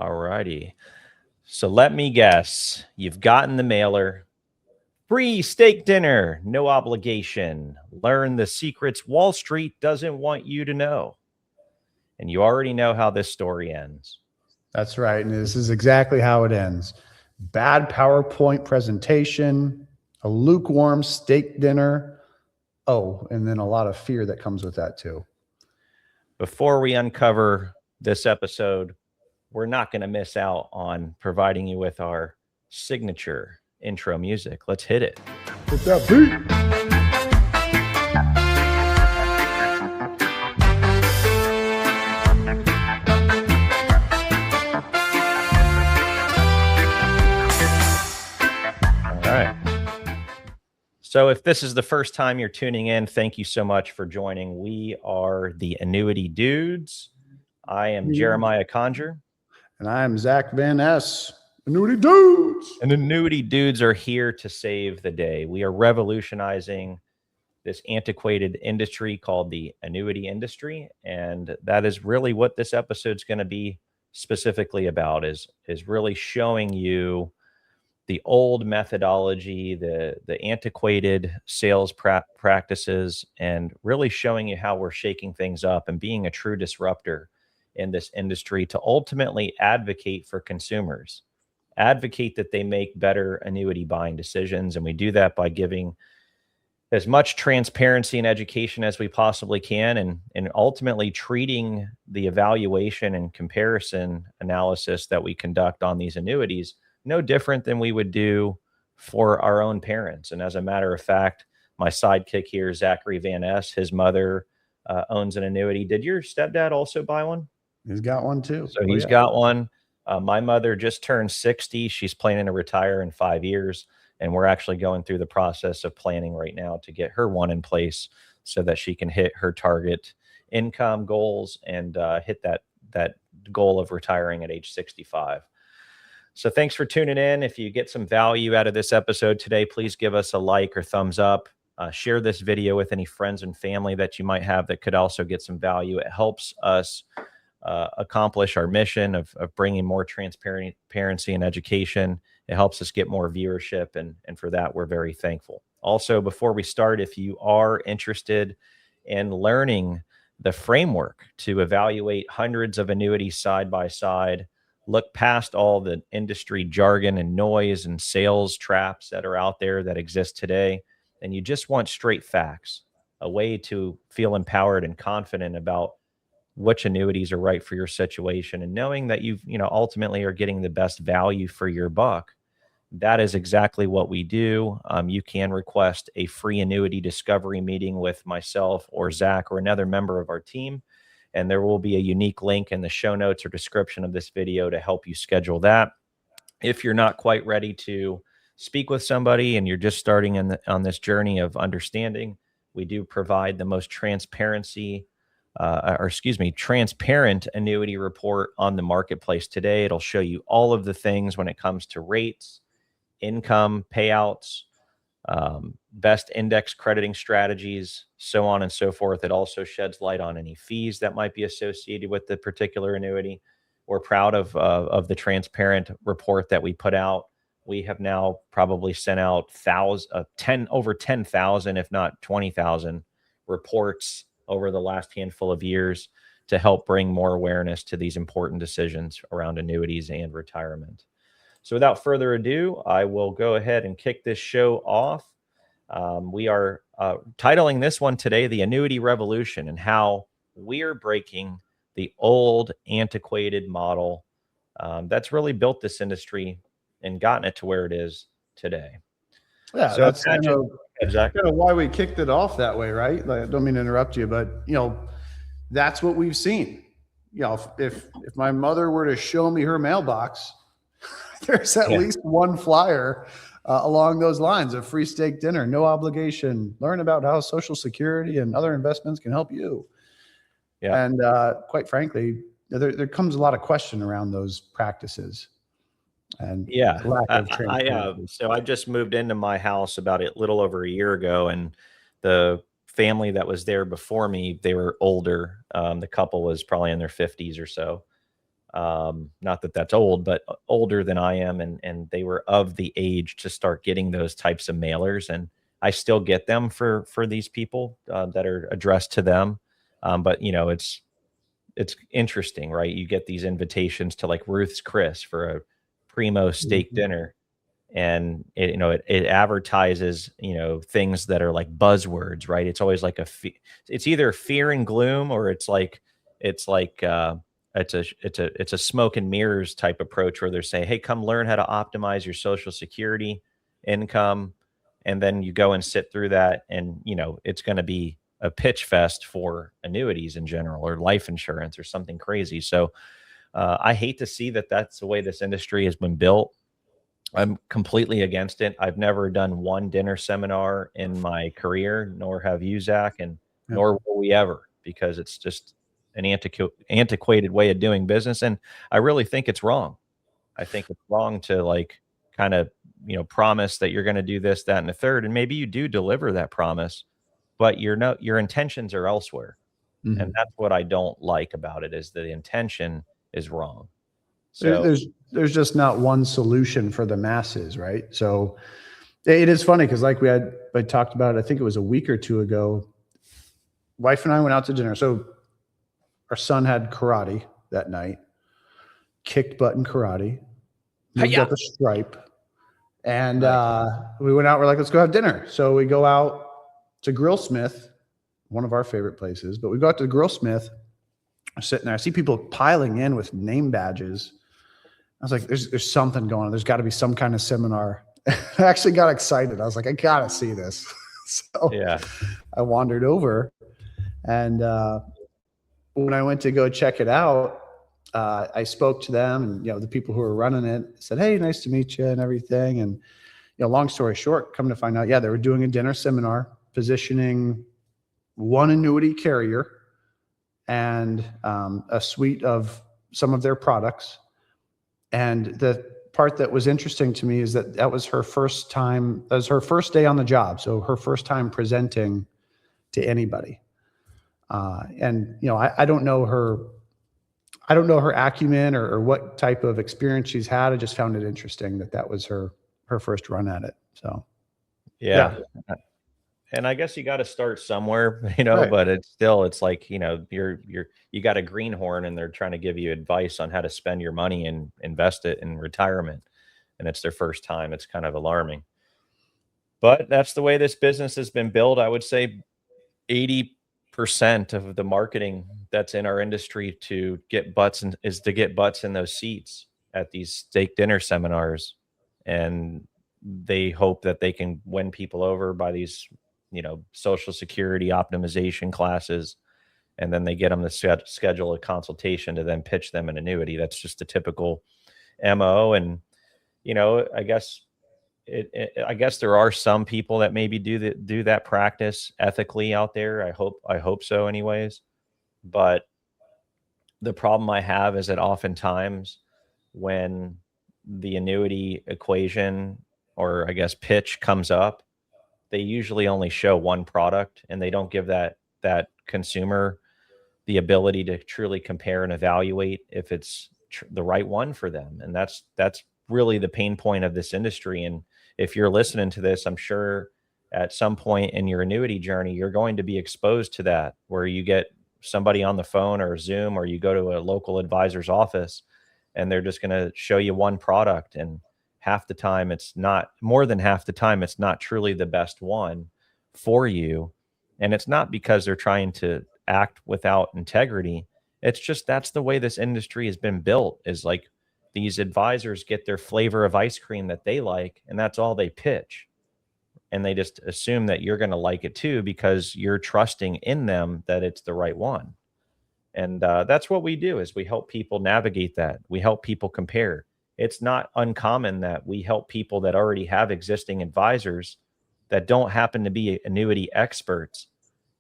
All righty. So let me guess. You've gotten the mailer. Free steak dinner, no obligation. Learn the secrets Wall Street doesn't want you to know. And you already know how this story ends. That's right. And this is exactly how it ends. Bad PowerPoint presentation, a lukewarm steak dinner. Oh, and then a lot of fear that comes with that too. Before we uncover this episode, we're not going to miss out on providing you with our signature intro music. Let's hit it. Hit that beat. So if this is the first time you're tuning in, thank you so much for joining. We are the Annuity Dudes. I am Jeremiah Conger. And I am Zach Van Ness. Annuity Dudes. And Annuity Dudes are here to save the day. We are revolutionizing this antiquated industry called the annuity industry. And that is really what this episode's going to be specifically about, is really showing you the old methodology, the antiquated sales practices, and really showing you how we're shaking things up and being a true disruptor in this industry to ultimately advocate for consumers, advocate that they make better annuity buying decisions. And we do that by giving as much transparency and education as we possibly can, and ultimately treating the evaluation and comparison analysis that we conduct on these annuities no different than we would do for our own parents. And as a matter of fact, my sidekick here, Zachary Van Ness, his mother owns an annuity. Did your stepdad also buy one? He's got one too. So he's got one. My mother just turned 60. She's planning to retire in 5 years. And we're actually going through the process of planning right now to get her one in place so that she can hit her target income goals and hit that goal of retiring at age 65. So thanks for tuning in. If you get some value out of this episode today, please give us a like or thumbs up. Share this video with any friends and family that you might have that could also get some value. It helps us accomplish our mission of bringing more transparency and education. It helps us get more viewership, and for that, we're very thankful. Also, before we start, if you are interested in learning the framework to evaluate hundreds of annuities side by side, look past all the industry jargon and noise and sales traps that are out there that exist today, and you just want straight facts, a way to feel empowered and confident about which annuities are right for your situation, and knowing that you ultimately are getting the best value for your buck. That is exactly what we do. You can request a free annuity discovery meeting with myself or Zach or another member of our team. And there will be a unique link in the show notes or description of this video to help you schedule that. If you're not quite ready to speak with somebody and you're just starting on this journey of understanding, we do provide the most transparent annuity report on the marketplace today. It'll show you all of the things when it comes to rates, income, payouts, best index crediting strategies, so on and so forth. It also sheds light on any fees that might be associated with the particular annuity. We're proud of the transparent report that we put out. We have now probably sent out over 10,000, if not 20,000 reports over the last handful of years to help bring more awareness to these important decisions around annuities and retirement. So without further ado, I will go ahead and kick this show off. We are titling this one today, The Annuity Revolution, and how we are breaking the old antiquated model that's really built this industry and gotten it to where it is today. Yeah, so that's kind of why we kicked it off that way, right? Like, I don't mean to interrupt you, but that's what we've seen. If my mother were to show me her mailbox, there's at least one flyer along those lines: a free steak dinner, no obligation, learn about how Social Security and other investments can help you. Yeah. And quite frankly, there comes a lot of question around those practices. And so I just moved into my house about a little over a year ago, and the family that was there before me, they were older. The couple was probably in their 50s or so. Not that that's old, but older than I am, and they were of the age to start getting those types of mailers, and I still get them for these people that are addressed to them. But it's interesting, right? You get these invitations to like Ruth's Chris for a primo steak Mhm. dinner, and it advertises things that are like buzzwords, right? It's always like it's either fear and gloom, or it's like it's a smoke and mirrors type approach where they're saying, hey, come learn how to optimize your social security income, and then you go and sit through that, and it's going to be a pitch fest for annuities in general, or life insurance, or something crazy. So I hate to see that that's the way this industry has been built. I'm completely against it. I've never done one dinner seminar in my career, nor have you, Zach, and Yep. nor will we ever, because it's just an antiquated way of doing business. And I really think it's wrong. I think it's wrong to like kind of, promise that you're going to do this, that, and the third. And maybe you do deliver that promise, but your intentions are elsewhere. And Mhm. that's what I don't like about it, is the intention is wrong. There- So There's there's just not one solution for the masses, right? So it is funny because like I talked about, I think it was a week or two ago. Wife and I went out to dinner. So our son had karate that night, kicked butt in karate, moved Hi-ya! up a stripe, and Nice. we went out. We're like, let's go have dinner. So we go out to Grillsmith, one of our favorite places. But we go out to Grillsmith. I'm sitting there. I see people piling in with name badges. I was like, there's something going on. There's got to be some kind of seminar. I actually got excited. I was like, I gotta see this. So Yeah. I wandered over, and when I went to go check it out, I spoke to them, and the people who were running it said, "Hey, nice to meet you," and everything. And long story short, come to find out, yeah, they were doing a dinner seminar positioning one annuity carrier and a suite of some of their products. And the part that was interesting to me is that that was her first time. That was her first day on the job, so her first time presenting to anybody. And I don't know her. I don't know her acumen or what type of experience she's had. I just found it interesting that that was her first run at it. So Yeah. yeah, And I guess you got to start somewhere, right. but it's like, you got a greenhorn and they're trying to give you advice on how to spend your money and invest it in retirement. And it's their first time. It's kind of alarming. But that's the way this business has been built. I would say 80% of the marketing that's in our industry to get butts in, is to get butts in those seats at these steak dinner seminars. And they hope that they can win people over by these, social security optimization classes. And then they get them to schedule a consultation to then pitch them an annuity. That's just a typical MO. And, I guess I guess there are some people that maybe do that practice ethically out there. I hope so anyways. But the problem I have is that oftentimes when the annuity equation, or I guess pitch, comes up, they usually only show one product, and they don't give that consumer the ability to truly compare and evaluate if it's the right one for them. And that's really the pain point of this industry. And if you're listening to this, I'm sure at some point in your annuity journey, you're going to be exposed to that, where you get somebody on the phone or Zoom, or you go to a local advisor's office, and they're just going to show you one product. And half the time, it's not, more than half the time, it's not truly the best one for you. And it's not because they're trying to act without integrity. It's just that's the way this industry has been built, is like these advisors get their flavor of ice cream that they like, and that's all they pitch. And they just assume that you're going to like it too, because you're trusting in them that it's the right one. And that's what we do, is we help people navigate that. We help people compare. It's not uncommon that we help people that already have existing advisors that don't happen to be annuity experts,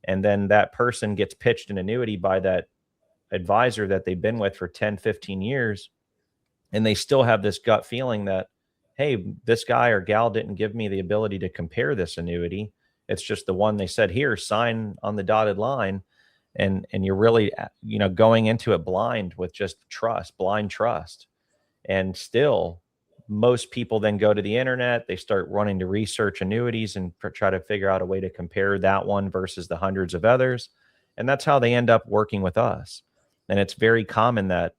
and then that person gets pitched an annuity by that advisor that they've been with for 10, 15 years, and they still have this gut feeling that, hey, this guy or gal didn't give me the ability to compare this annuity. It's just the one they said, here, sign on the dotted line. and you're really, going into it blind with just blind trust. And still, most people then go to the internet, they start running to research annuities and try to figure out a way to compare that one versus the hundreds of others. And that's how they end up working with us. And it's very common that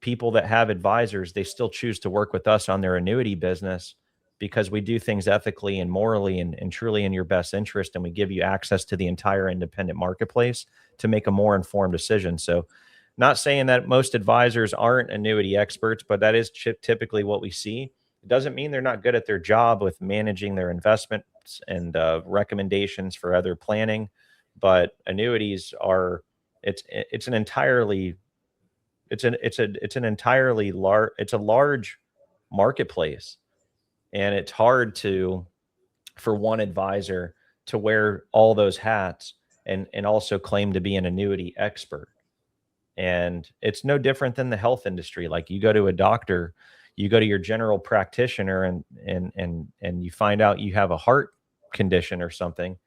people that have advisors, they still choose to work with us on their annuity business because we do things ethically and morally and truly in your best interest. And we give you access to the entire independent marketplace to make a more informed decision. So, not saying that most advisors aren't annuity experts, but that is typically what we see. It doesn't mean they're not good at their job with managing their investments and recommendations for other planning. But annuities are, it's an entirely it's an entirely large, it's a large marketplace, and it's hard to, for one advisor to wear all those hats and also claim to be an annuity expert. And it's no different than the health industry. Like, you go to a doctor, you go to your general practitioner, and you find out you have a heart condition or something.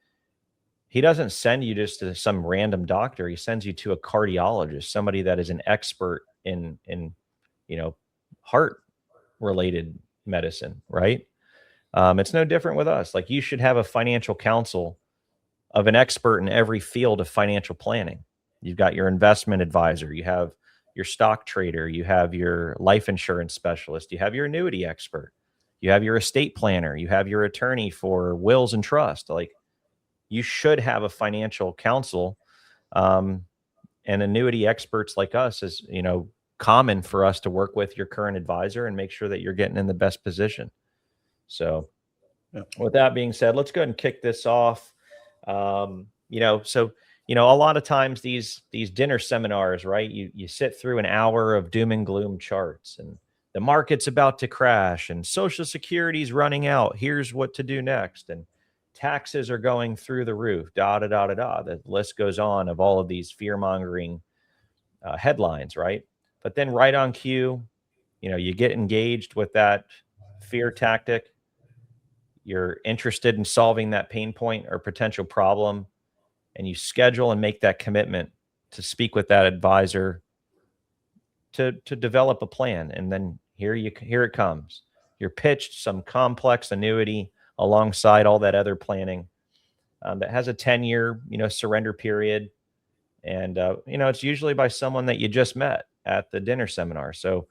He doesn't send you just to some random doctor. He sends you to a cardiologist, somebody that is an expert in you know heart related medicine, right? It's no different with us. Like, you should have a financial counsel of an expert in every field of financial planning. You've got your investment advisor, you have your stock trader, you have your life insurance specialist, you have your annuity expert, you have your estate planner, you have your attorney for wills and trust. Like, you should have a financial counsel. Um, and annuity experts like us is, common for us to work with your current advisor and make sure that you're getting in the best position. So, with that being said, let's go ahead and kick this off. A lot of times these dinner seminars, right? You sit through an hour of doom and gloom charts, and the market's about to crash, and Social Security's running out. Here's what to do next, and taxes are going through the roof. Da da da da da. The list goes on of all of these fear mongering headlines, right? But then right on cue, you get engaged with that fear tactic. You're interested in solving that pain point or potential problem, and you schedule and make that commitment to speak with that advisor to develop a plan. And then here it comes. You're pitched some complex annuity alongside all that other planning that has a 10-year surrender period. And it's usually by someone that you just met at the dinner seminar. So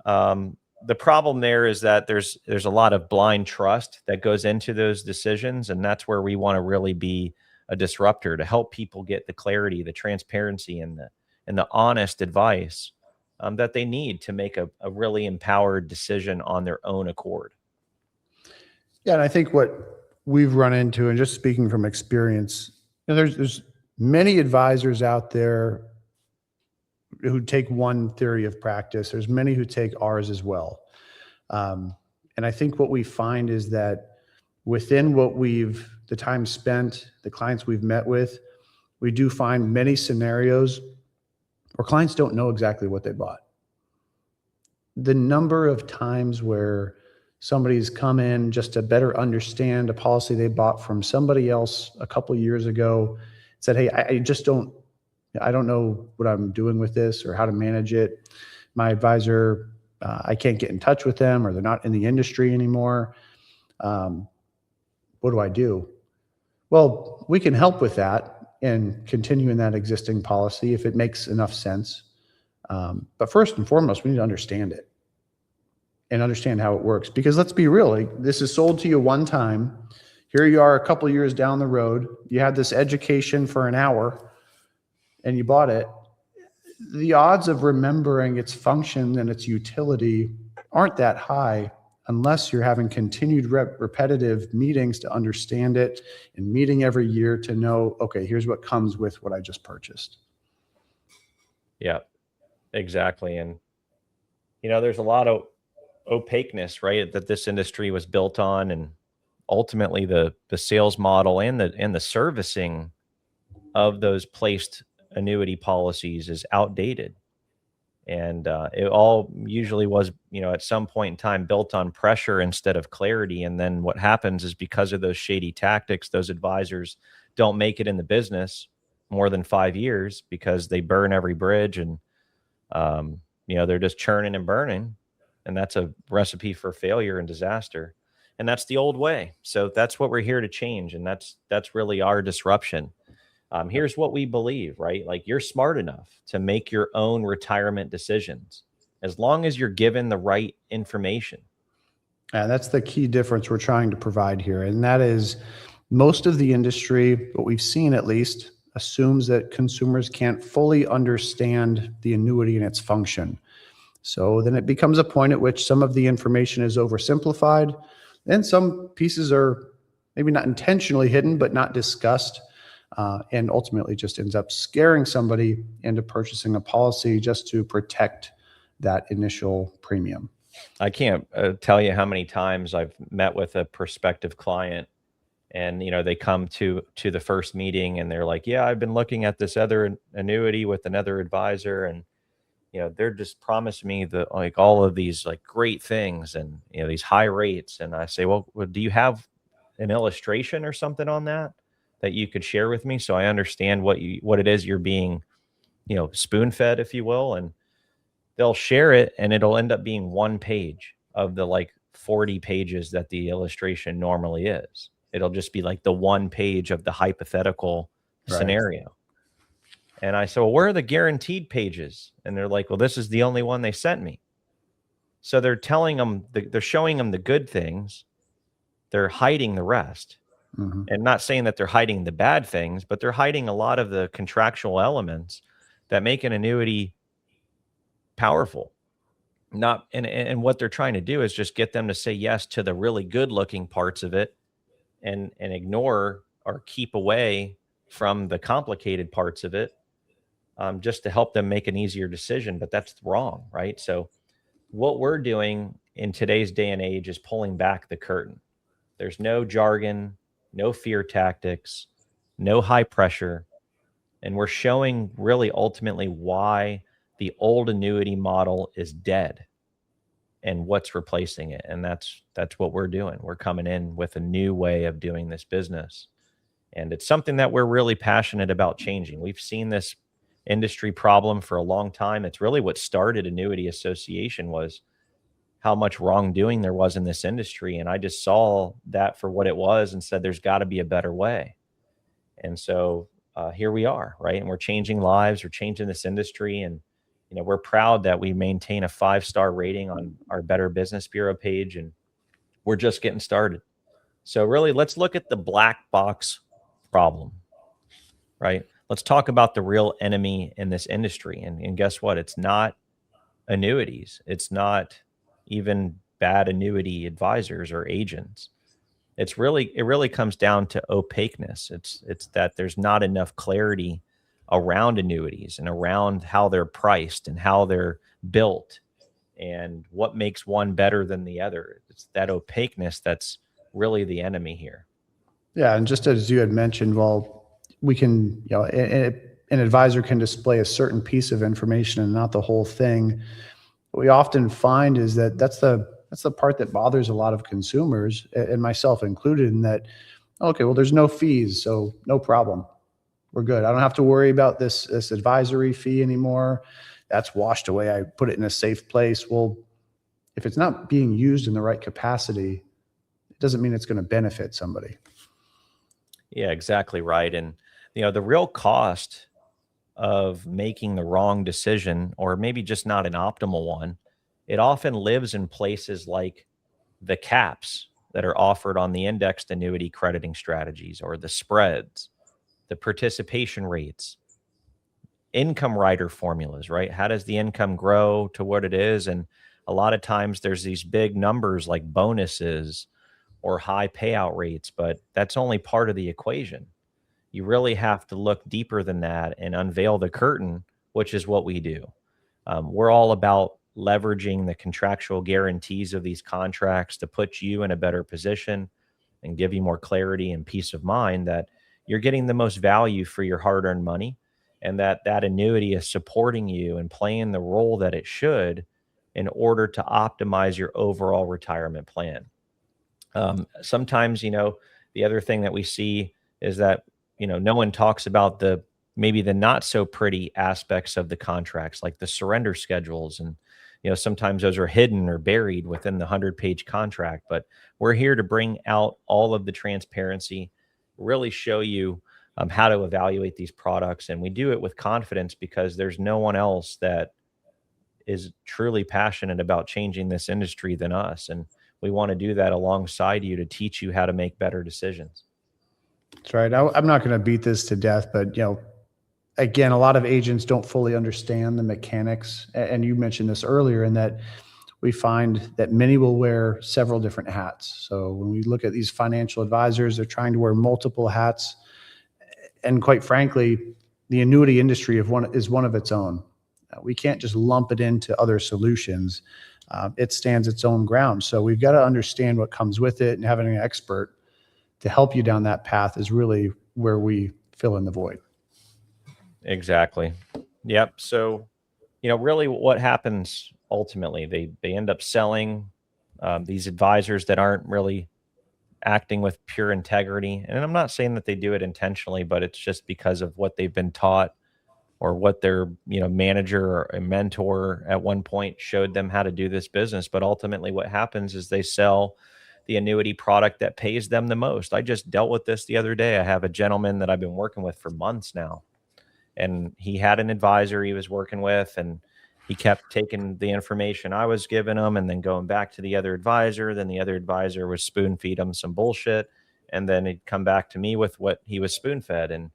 the problem there is that there's a lot of blind trust that goes into those decisions, and that's where we want to really be a disruptor to help people get the clarity, the transparency, and the honest advice that they need to make a really empowered decision on their own accord. Yeah, and I think what we've run into, and just speaking from experience, there's many advisors out there who take one theory of practice. There's many who take ours as well. And I think what we find is that within the time spent, the clients we've met with, we do find many scenarios where clients don't know exactly what they bought. The number of times where somebody's come in just to better understand a policy they bought from somebody else a couple of years ago, said, hey, I don't know what I'm doing with this or how to manage it. My advisor, I can't get in touch with them, or they're not in the industry anymore. What do I do? Well, we can help with that and continue in that existing policy if it makes enough sense. But first and foremost, we need to understand it and understand how it works. Because let's be real, this is sold to you one time. Here you are a couple of years down the road. You had this education for an hour and you bought it. The odds of remembering its function and its utility aren't that high unless you're having continued repetitive meetings to understand it, and meeting every year to know, okay, here's what comes with what I just purchased. Yeah, exactly. And, there's a lot of opaqueness, right, that this industry was built on. And ultimately the sales model and the servicing of those placed annuity policies is outdated. And it all usually was, at some point in time, built on pressure instead of clarity. And then what happens is, because of those shady tactics, those advisors don't make it in the business more than 5 years because they burn every bridge and, they're just churning and burning. And that's a recipe for failure and disaster. And that's the old way. So that's what we're here to change. And that's really our disruption. Here's what we believe, right? Like, you're smart enough to make your own retirement decisions as long as you're given the right information. And that's the key difference we're trying to provide here. And that is, most of the industry, what we've seen at least, assumes that consumers can't fully understand the annuity and its function. So then it becomes a point at which some of the information is oversimplified, and some pieces are maybe not intentionally hidden, but not discussed, and ultimately just ends up scaring somebody into purchasing a policy just to protect that initial premium. I can't tell you how many times I've met with a prospective client, and they come to the first meeting and they're like, yeah, I've been looking at this other annuity with another advisor, and they're just promising me like all of these like great things and these high rates. And I say, well, do you have an illustration or something on that you could share with me so I understand what it is you're being spoon fed, if you will? And they'll share it, and it'll end up being one page of the like 40 pages that the illustration normally is. It'll just be like the one page of the hypothetical scenario. And I said, well, where are the guaranteed pages? And they're like, well, this is the only one they sent me. So they're telling them, they're showing them the good things. They're hiding the rest. Mm-hmm. And not saying that they're hiding the bad things, but they're hiding a lot of the contractual elements that make an annuity powerful. And what they're trying to do is just get them to say yes to the really good looking parts of it, and ignore or keep away from the complicated parts of it, just to help them make an easier decision. But that's wrong, right? So what we're doing in today's day and age is pulling back the curtain. There's no jargon, no fear tactics, no high pressure. And we're showing really ultimately why the old annuity model is dead and what's replacing it. And that's what we're doing. We're coming in with a new way of doing this business. And it's something that we're really passionate about changing. We've seen this industry problem for a long time. It's really what started Annuity Association, was how much wrongdoing there was in this industry. And I just saw that for what it was and said, there's got to be a better way. And so here we are, right? And we're changing lives. We're changing this industry. And, we're proud that we maintain a 5-star rating on our Better Business Bureau page. And we're just getting started. So really, let's look at the black box problem, right? Let's talk about the real enemy in this industry. And guess what? It's not annuities. It's not even bad annuity advisors or agents. It really comes down to opaqueness. It's that there's not enough clarity around annuities and around how they're priced and how they're built and what makes one better than the other. It's that opaqueness that's really the enemy here. Yeah, and just as you had mentioned, well, we can, an advisor can display a certain piece of information and not the whole thing. What we often find is that that's the part that bothers a lot of consumers, and myself included, in that, okay, well, there's no fees, so no problem. We're good. I don't have to worry about this advisory fee anymore. That's washed away. I put it in a safe place. Well, if it's not being used in the right capacity, it doesn't mean it's going to benefit somebody. Yeah, exactly right. And, the real cost of making the wrong decision, or maybe just not an optimal one, it often lives in places like the caps that are offered on the indexed annuity crediting strategies, or the spreads, the participation rates, income rider formulas, right? How does the income grow to what it is? And a lot of times there's these big numbers like bonuses or high payout rates, but that's only part of the equation. You really have to look deeper than that and unveil the curtain, which is what we do. We're all about leveraging the contractual guarantees of these contracts to put you in a better position and give you more clarity and peace of mind that you're getting the most value for your hard-earned money, and that annuity is supporting you and playing the role that it should in order to optimize your overall retirement plan. Sometimes, the other thing that we see is that, no one talks about maybe the not so pretty aspects of the contracts, like the surrender schedules. And, sometimes those are hidden or buried within the 100-page contract. But we're here to bring out all of the transparency, really show you how to evaluate these products. And we do it with confidence because there's no one else that is truly passionate about changing this industry than us. And we want to do that alongside you to teach you how to make better decisions. That's right. I'm not going to beat this to death, but again, a lot of agents don't fully understand the mechanics. And you mentioned this earlier, in that we find that many will wear several different hats. So when we look at these financial advisors, they're trying to wear multiple hats. And quite frankly, the annuity industry is one of its own. We can't just lump it into other solutions. It stands its own ground. So we've got to understand what comes with it, and having an expert to help you down that path is really where we fill in the void. Exactly. Yep. So, really what happens ultimately, they end up selling these advisors that aren't really acting with pure integrity. And I'm not saying that they do it intentionally, but it's just because of what they've been taught, or what their, manager or a mentor at one point showed them how to do this business. But ultimately what happens is they sell the annuity product that pays them the most. I just dealt with this the other day. I have a gentleman that I've been working with for months now, and he had an advisor he was working with, and he kept taking the information I was giving him and then going back to the other advisor. Then the other advisor was spoon feed him some bullshit, and then he'd come back to me with what he was spoon fed. And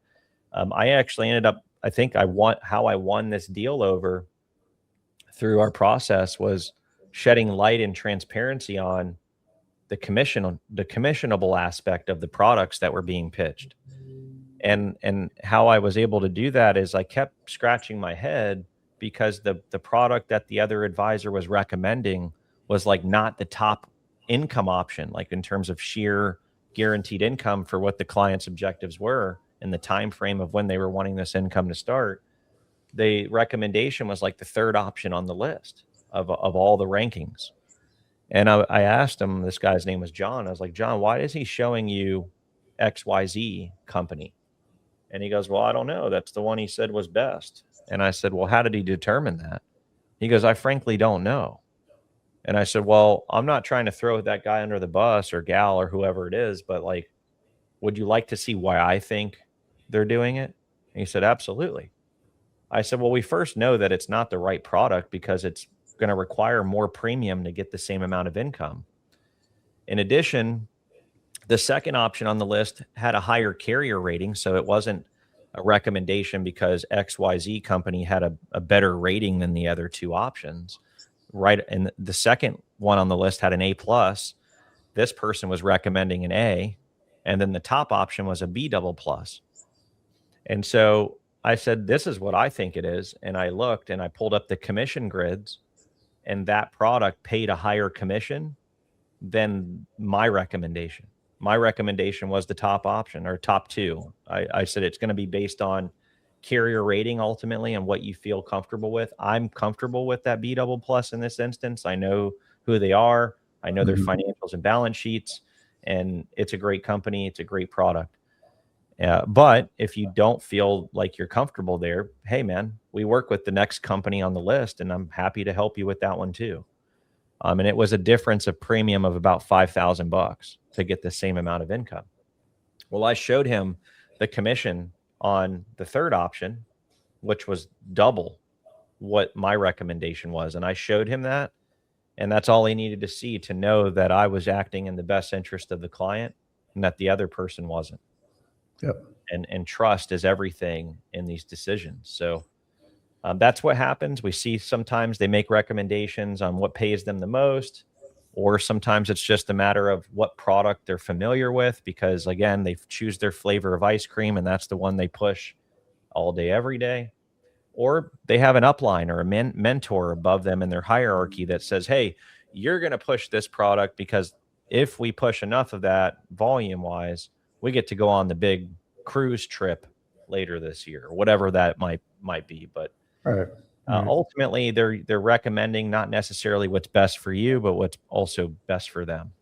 I actually ended up, I think how I won this deal over through our process was shedding light and transparency on the commissionable aspect of the products that were being pitched. And how I was able to do that is I kept scratching my head, because the product that the other advisor was recommending was like not the top income option, like in terms of sheer guaranteed income for what the client's objectives were in the time frame of when they were wanting this income to start. The recommendation was like the third option on the list of all the rankings. And I asked him, this guy's name was John. I was like, John, why is he showing you XYZ company? And he goes, well, I don't know. That's the one he said was best. And I said, well, how did he determine that? He goes, I frankly don't know. And I said, well, I'm not trying to throw that guy under the bus or gal or whoever it is, but like, would you like to see why I think they're doing it? And he said, absolutely. I said, well, we first know that it's not the right product because it's going to require more premium to get the same amount of income. In addition, the second option on the list had a higher carrier rating, so it wasn't a recommendation because XYZ company had a better rating than the other two options. Right. And the second one on the list had an A plus. This person was recommending an A. And then the top option was a B double plus. And so I said, this is what I think it is. And I looked and I pulled up the commission grids, and that product paid a higher commission than my recommendation. My recommendation was the top option, or top two. I said it's going to be based on carrier rating ultimately and what you feel comfortable with. I'm comfortable with that B double plus in this instance. I know who they are. I know their financials and balance sheets, and it's a great company. It's a great product. But if you don't feel like you're comfortable there, hey man, we work with the next company on the list, and I'm happy to help you with that one too. And it was a difference of premium of about $5,000 to get the same amount of income. Well, I showed him the commission on the third option, which was double what my recommendation was. And I showed him that. And that's all he needed to see to know that I was acting in the best interest of the client and that the other person wasn't. Yep. And trust is everything in these decisions. So that's what happens. We see sometimes they make recommendations on what pays them the most, or sometimes it's just a matter of what product they're familiar with, because again, they choose their flavor of ice cream and that's the one they push all day, every day. Or they have an upline or a mentor above them in their hierarchy that says, hey, you're going to push this product because if we push enough of that volume wise, we get to go on the big cruise trip later this year, or whatever that might be. But ultimately, they're recommending not necessarily what's best for you, but what's also best for them.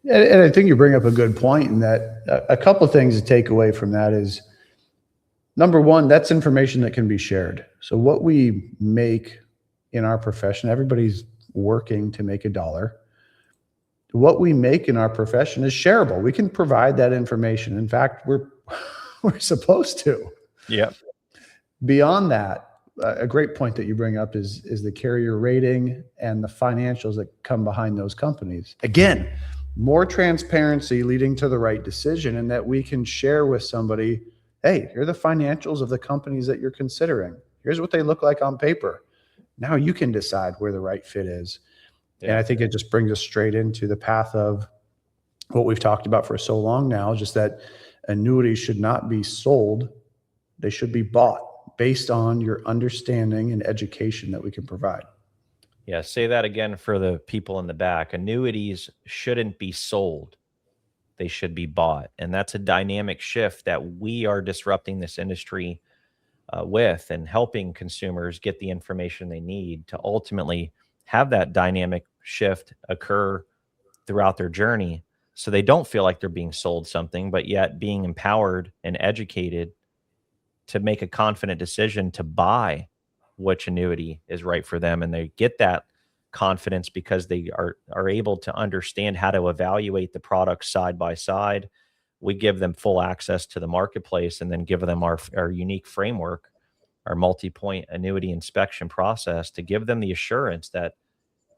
And I think you bring up a good point in that a couple of things to take away from that is Number one, that's information that can be shared. So what we make in our profession, everybody's working to make a dollar. What we make in our profession is shareable. We can provide that information. In fact, we're supposed to. Yeah. Beyond that, a great point that you bring up is the carrier rating and the financials that come behind those companies. Again, more transparency leading to the right decision, and that we can share with somebody, hey, here are the financials of the companies that you're considering. Here's what they look like on paper. Now you can decide where the right fit is. And I think it just brings us straight into the path of what we've talked about for so long now, just that annuities should not be sold. They should be bought based on your understanding and education that we can provide. Yeah. Say that again for the people in the back. Annuities shouldn't be sold. They should be bought. And that's a dynamic shift that we are disrupting this industry with, and helping consumers get the information they need to ultimately have that dynamic shift occur throughout their journey, so they don't feel like they're being sold something, but yet being empowered and educated to make a confident decision to buy which annuity is right for them. And they get that confidence because they are able to understand how to evaluate the products side by side. We give them full access to the marketplace, and then give them our unique framework, our multi-point annuity inspection process, to give them the assurance that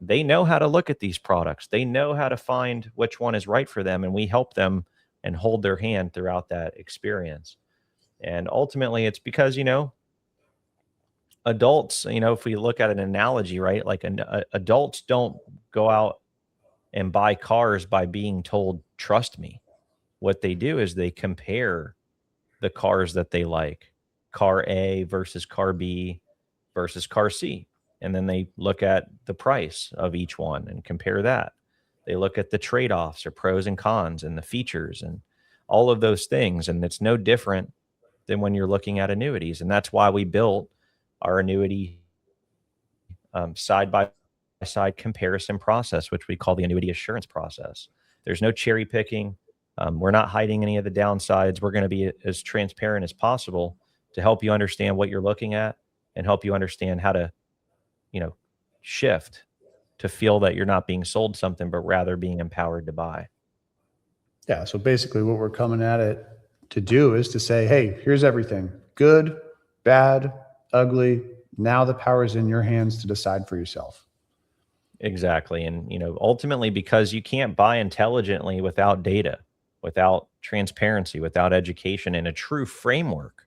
they know how to look at these products. They know how to find which one is right for them. And we help them and hold their hand throughout that experience. And ultimately, it's because, adults, if we look at an analogy, right? Like adults don't go out and buy cars by being told, trust me. What they do is they compare the cars that they like, car A versus car B versus car C. And then they look at the price of each one and compare that. They look at the trade offs or pros and cons and the features and all of those things. And it's no different than when you're looking at annuities. And that's why we built our annuity side by side comparison process, which we call the annuity assurance process. There's no cherry picking. We're not hiding any of the downsides. We're going to be as transparent as possible to help you understand what you're looking at and help you understand how to, shift to feel that you're not being sold something, but rather being empowered to buy. Yeah. So basically, what we're coming at it to do is to say, hey, here's everything: good, bad, ugly. Now the power is in your hands to decide for yourself. Exactly. And, ultimately, because you can't buy intelligently without data, without transparency, without education and a true framework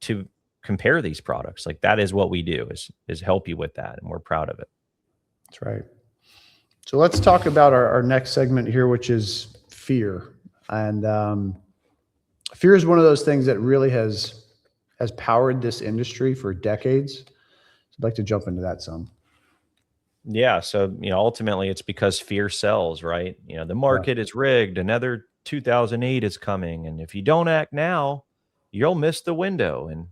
to compare these products. Like, that is what we do, is help you with that. And we're proud of it. That's right. So let's talk about our next segment here, which is fear. And fear is one of those things that really has powered this industry for decades. So I'd like to jump into that some. Yeah. So, ultimately it's because fear sells, right? The market is rigged. Another 2008 is coming. And if you don't act now, you'll miss the window. And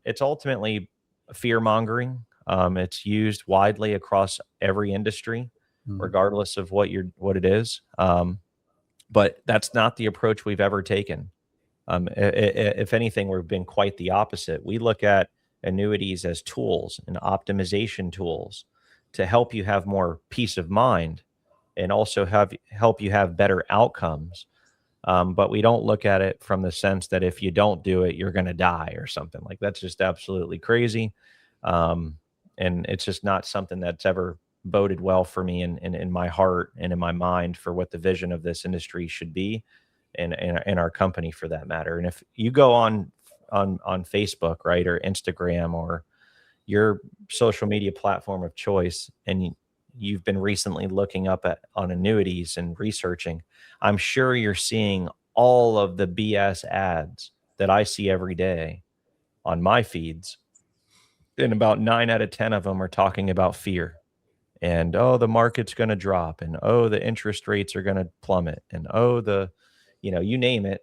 it's ultimately fear mongering. It's used widely across every industry, regardless of what it is. But that's not the approach we've ever taken. If anything, we've been quite the opposite. We look at annuities as tools and optimization tools to help you have more peace of mind and also help you have better outcomes. But we don't look at it from the sense that if you don't do it, you're going to die or something. Like, that's just absolutely crazy. And it's just not something that's ever boded well for me in my heart and in my mind for what the vision of this industry should be, and in our company for that matter. And if you go on Facebook, right, or Instagram, or your social media platform of choice, and you've been recently looking up on annuities and researching, I'm sure you're seeing all of the BS ads that I see every day on my feeds. And about 9 out of 10 of them are talking about fear. And, oh, the market's going to drop. And, oh, the interest rates are going to plummet. And, oh, you name it,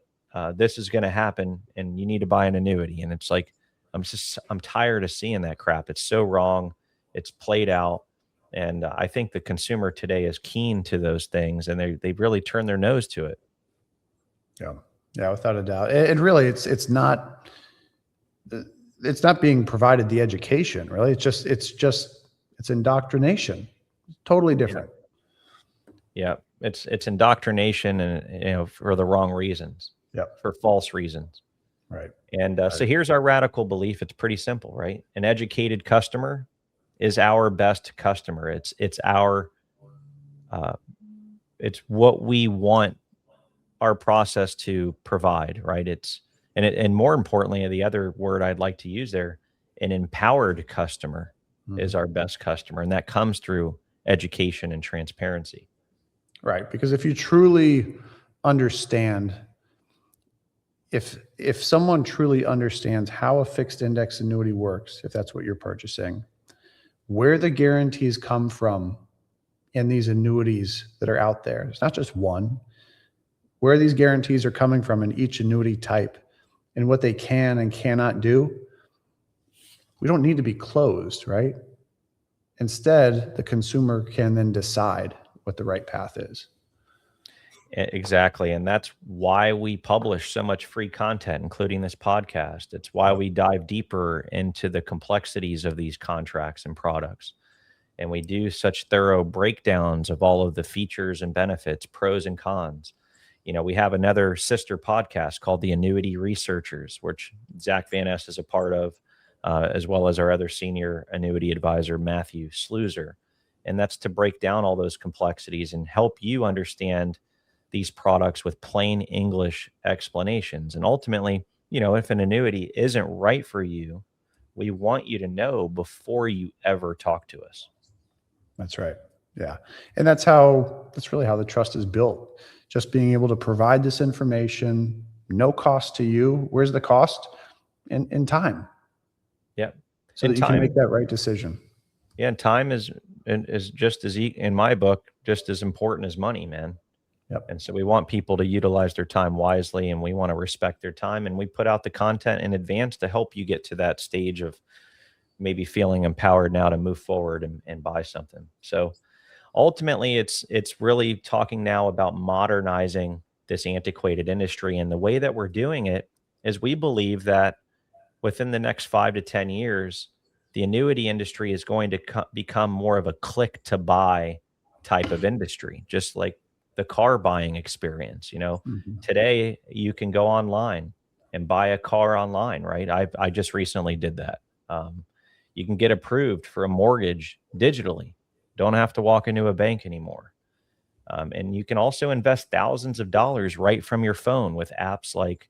this is going to happen and you need to buy an annuity. And it's like, I'm tired of seeing that crap. It's so wrong. It's played out. And I think the consumer today is keen to those things, and they really turn their nose to it. Yeah. Yeah, without a doubt. And really, it's not being provided the education. Really, it's indoctrination. Totally different. Yeah, it's indoctrination, and for the wrong reasons. Yeah, for false reasons. right. And so here's our radical belief. It's pretty simple, right? An educated customer is our best customer. It's our it's what we want our process to provide, right? And more importantly, the other word I'd like to use there, an empowered customer is our best customer, and that comes through education and transparency. Right, because if you truly understand, if someone truly understands how a fixed index annuity works, if that's what you're purchasing, where the guarantees come from in these annuities that are out there, it's not just one, where these guarantees are coming from in each annuity type and what they can and cannot do, we don't need to be closed, right? Instead, the consumer can then decide what the right path is. Exactly. And that's why we publish so much free content, including this podcast. It's why we dive deeper into the complexities of these contracts and products. And we do such thorough breakdowns of all of the features and benefits, pros and cons. We have another sister podcast called the Annuity Researchers, which Zach Van Ness is a part of, as well as our other senior annuity advisor, Matthew Sluizer. And that's to break down all those complexities and help you understand these products with plain English explanations. And ultimately, if an annuity isn't right for you, we want you to know before you ever talk to us. That's right. Yeah. And that's really how the trust is built. Just being able to provide this information, no cost to you. Where's the cost? In time. Yeah. So that you can make that right decision. Yeah. And time is just in my book, just as important as money, man. Yep. And so we want people to utilize their time wisely, and we want to respect their time. And we put out the content in advance to help you get to that stage of maybe feeling empowered now to move forward and buy something. So ultimately, it's really talking now about modernizing this antiquated industry. And the way that we're doing it is we believe that within the next 5 to 10 years, the annuity industry is going to become more of a click to buy type of industry, just like the car buying experience. Today you can go online and buy a car online, right? I just recently did that. You can get approved for a mortgage digitally. Don't have to walk into a bank anymore. And you can also invest thousands of dollars right from your phone with apps like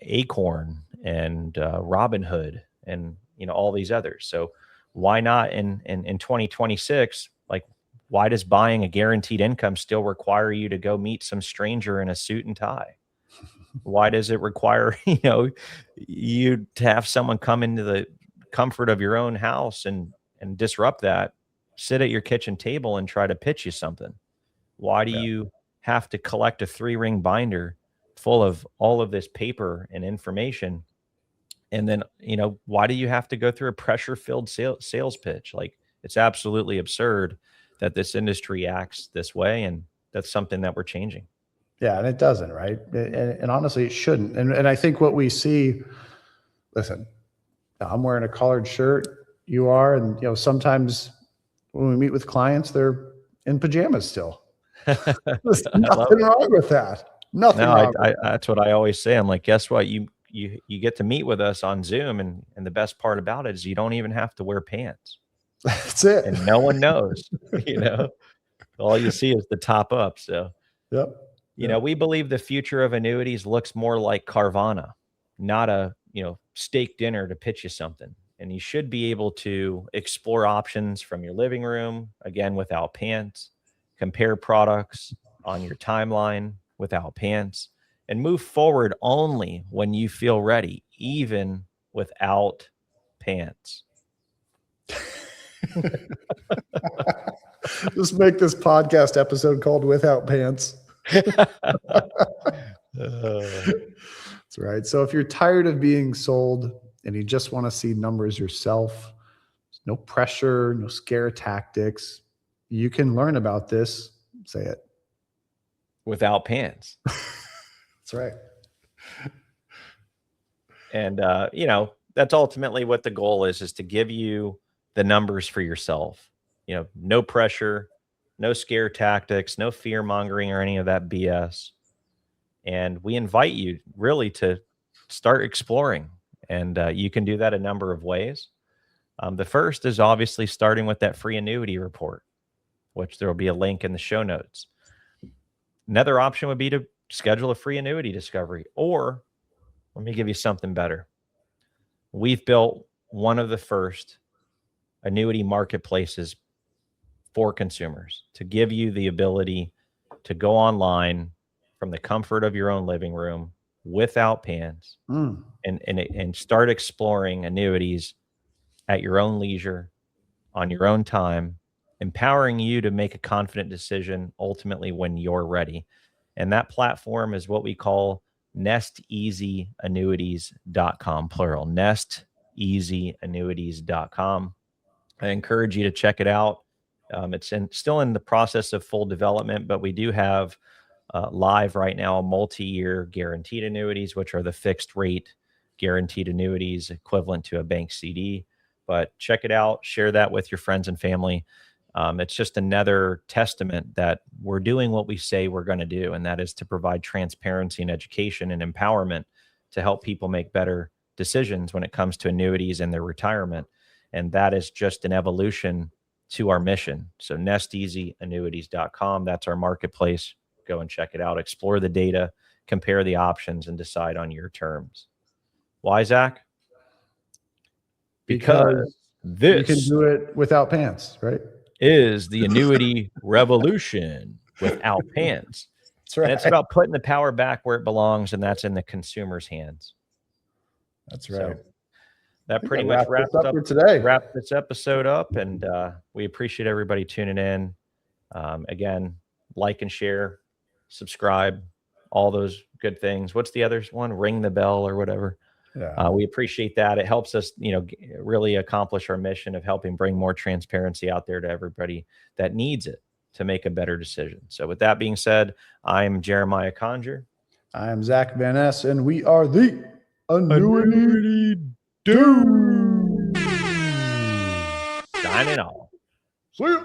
Acorn and Robinhood and all these others. So why not in 2026? Like, why does buying a guaranteed income still require you to go meet some stranger in a suit and tie? Why does it require you to have someone come into the comfort of your own house and disrupt that, sit at your kitchen table and try to pitch you something? Why do you have to collect a 3-ring binder full of all of this paper and information? And then, why do you have to go through a pressure-filled sales pitch? Like, it's absolutely absurd that this industry acts this way, and that's something that we're changing. Yeah, and it doesn't, right? And honestly, it shouldn't. And I think what we see, listen, I'm wearing a collared shirt, you are, and sometimes when we meet with clients, they're in pajamas still. There's nothing wrong with that. Nothing wrong. That's what I always say. I'm like, guess what? You get to meet with us on Zoom, and the best part about it is you don't even have to wear pants. That's it. And no one knows. All you see is the top up. So, we believe the future of annuities looks more like Carvana, not a steak dinner to pitch you something. And you should be able to explore options from your living room, again, without pants, compare products on your timeline without pants, and move forward only when you feel ready, even without pants. Just make this podcast episode called Without Pants. That's right. So if you're tired of being sold and you just want to see numbers yourself, no pressure, no scare tactics, you can learn about this. Say it. Without pants. That's right. And, you know, that's ultimately what the goal is to give you the numbers for yourself. You know, no pressure, no scare tactics, no fear mongering or any of that BS. And we invite you really to start exploring. And you can do that a number of ways. The first is obviously starting with that free annuity report, which there will be a link in the show notes. Another option would be to schedule a free annuity discovery, or let me give you something better. We've built one of the first annuity marketplaces for consumers to give you the ability to go online from the comfort of your own living room without pants and start exploring annuities at your own leisure, on your own time, empowering you to make a confident decision ultimately when you're ready. And that platform is what we call nesteasyannuities.com, plural, nesteasyannuities.com. I encourage you to check it out. It's still in the process of full development, but we do have live right now multi-year guaranteed annuities, which are the fixed rate guaranteed annuities equivalent to a bank CD. But check it out, share that with your friends and family. It's just another testament that we're doing what we say we're going to do, and that is to provide transparency and education and empowerment to help people make better decisions when it comes to annuities and their retirement. And that is just an evolution to our mission. So nesteasyannuities.com, that's our marketplace. Go and check it out, explore the data, compare the options, and decide on your terms. Why, Zach? Because this you can do it without pants, right? Is the annuity revolution without pants. That's right. And it's about putting the power back where it belongs, and that's in the consumer's hands. That's right. So that pretty much wraps this episode up, and we appreciate everybody tuning in. Again, like and share, subscribe, all those good things. What's the other one? Ring the bell or whatever. Yeah. We appreciate that. It helps us, you know, really accomplish our mission of helping bring more transparency out there to everybody that needs it to make a better decision. So with that being said, I'm Jeremiah Conger. I'm Zach Van Ness, and we are the Annuity Dude. Signing off. See ya.